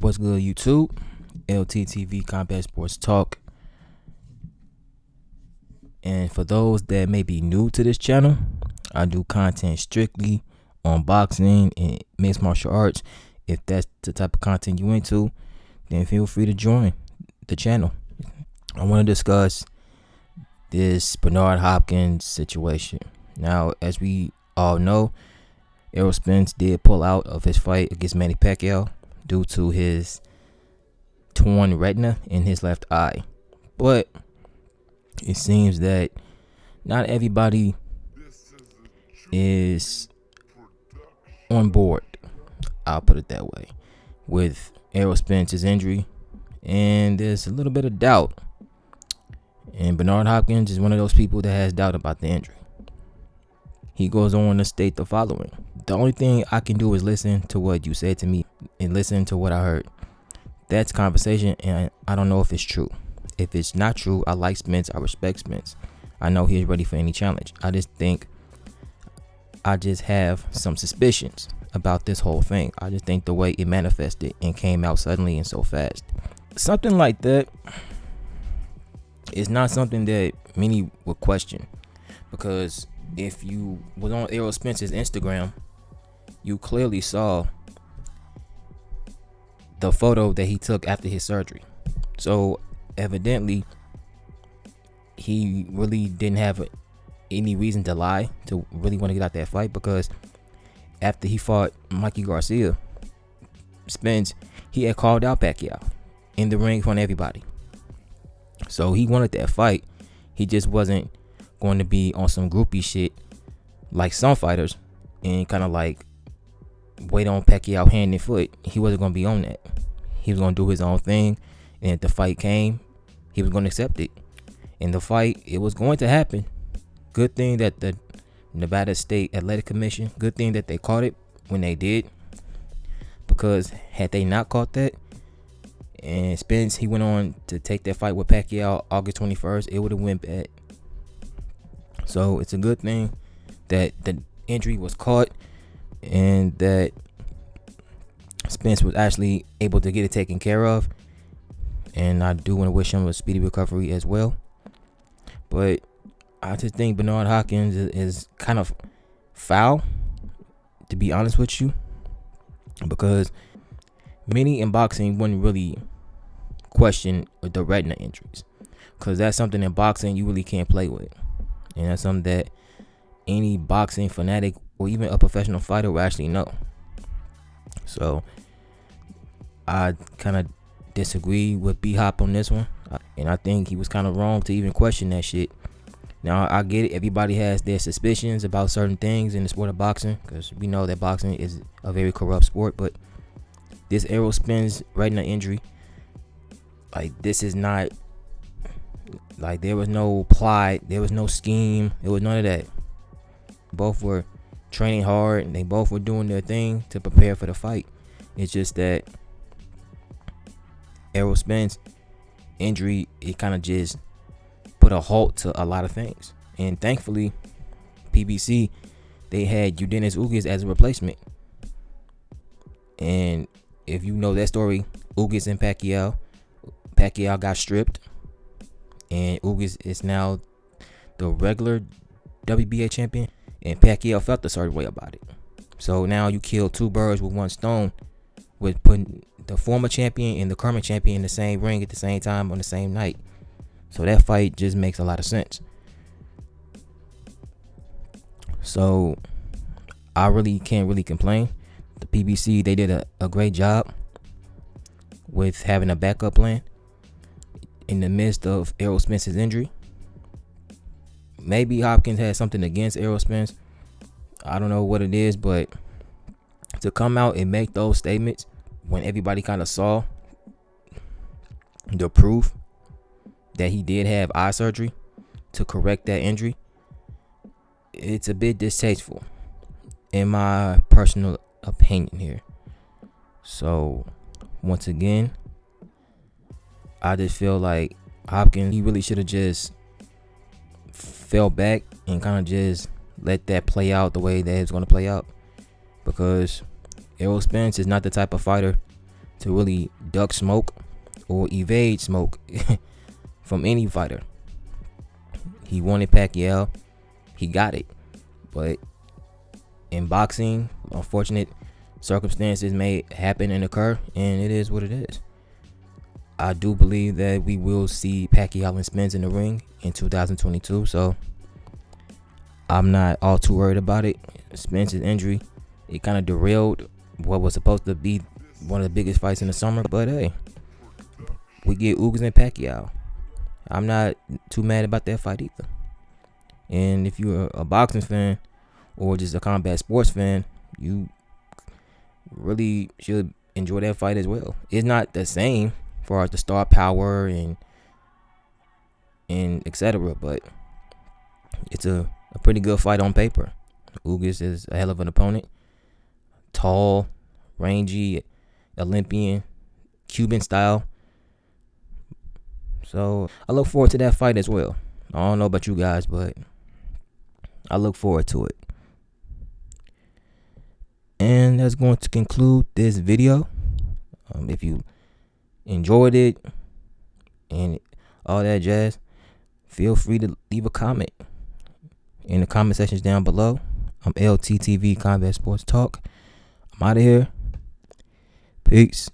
What's good, YouTube? LTtvCombatSportsTalk. And for those that may be new to this channel, I do content strictly on boxing and mixed martial arts. If that's the type of content you into, then feel free to join the channel. I want to discuss this Bernard Hopkins situation. Now, as we all know, Errol Spence did pull out of his fight against Manny Pacquiao due to his torn retina in his left eye. But it seems that not everybody is on board, I'll put it that way, with Errol Spence's injury, and there's a little bit of doubt. And Bernard Hopkins is one of those people that has doubt about the injury. He goes on to state the following: the only thing I can do is listen to what you said to me and listen to what I heard. That's conversation, and I don't know if it's true. If it's not true, I like Spence. I respect Spence. I know he's ready for any challenge. I just have some suspicions about this whole thing. I just think the way it manifested and came out suddenly and so fast. Something like that is not something that many would question, because if you was on Errol Spence's Instagram, you clearly saw the photo that he took after his surgery. So evidently he really didn't have any reason to lie, to really want to get out that fight, because after he fought Mikey Garcia, Spence, he had called out Pacquiao in the ring in front of everybody. So he wanted that fight. He just wasn't going to be on some groupie shit like some fighters and kind of like wait on Pacquiao hand and foot. He wasn't going to be on that. He was going to do his own thing, and if the fight came, he was going to accept it. In the fight, it was going to happen. Good thing that the Nevada State Athletic Commission, good thing that they caught it when they did, because had they not caught that, and Spence, he went on to take that fight with Pacquiao August 21st, it would have went bad. So it's a good thing that the injury was caught and that Spence was actually able to get it taken care of. And I do want to wish him a speedy recovery as well. But I just think Bernard Hopkins is kind of foul, to be honest with you, because many in boxing wouldn't really question the retina injuries, because that's something in boxing you really can't play with, and that's something that any boxing fanatic or even a professional fighter will actually know. So I kind of disagree with B-Hop on this one, and I think he was kind of wrong to even question that shit. Now, I get it, everybody has their suspicions about certain things in the sport of boxing, because we know that boxing is a very corrupt sport, but this Errol Spence retina injury, like, this is not, like, there was no plot, there was no scheme, there was none of that. Both were training hard, and they both were doing their thing to prepare for the fight. It's just that Errol Spence injury, it kind of just put a halt to a lot of things. And thankfully, PBC, they had Udenis Ugas as a replacement. And if you know that story, Ugas and Pacquiao got stripped, and Ugas is now the regular WBA champion, and Pacquiao felt a certain way about it. So now you kill two birds with one stone with putting the former champion and the current champion in the same ring at the same time on the same night. So that fight just makes a lot of sense. So I really can't really complain. The PBC, they did a great job with having a backup plan in the midst of Errol Spence's injury. Maybe Hopkins had something against Errol Spence. I don't know what it is, but to come out and make those statements when everybody kind of saw the proof that he did have eye surgery to correct that injury, it's a bit distasteful, in my personal opinion here. So once again, I just feel like Hopkins, he really should have just fell back and kind of just let that play out the way that it's going to play out, because Errol Spence is not the type of fighter to really duck smoke or evade smoke from any fighter. He wanted Pacquiao. He got it. But in boxing, unfortunate circumstances may happen and occur, and it is what it is. I do believe that we will see Pacquiao and Spence in the ring in 2022, so I'm not all too worried about it. Spence's injury, it kind of derailed what was supposed to be one of the biggest fights in the summer, but hey, we get Ugas and Pacquiao. I'm not too mad about that fight either. And if you're a boxing fan or just a combat sports fan, you really should enjoy that fight as well. It's not the same as far as the star power and etc., but it's a pretty good fight on paper. Ugas is a hell of an opponent. Tall, rangy, Olympian, Cuban style. So I look forward to that fight as well. I don't know about you guys, but I look forward to it. And that's going to conclude this video. If you enjoyed it and all that jazz, feel free to leave a comment in the comment sections down below. I'm LTTV Combat Sports Talk. I'm out of here. Peace.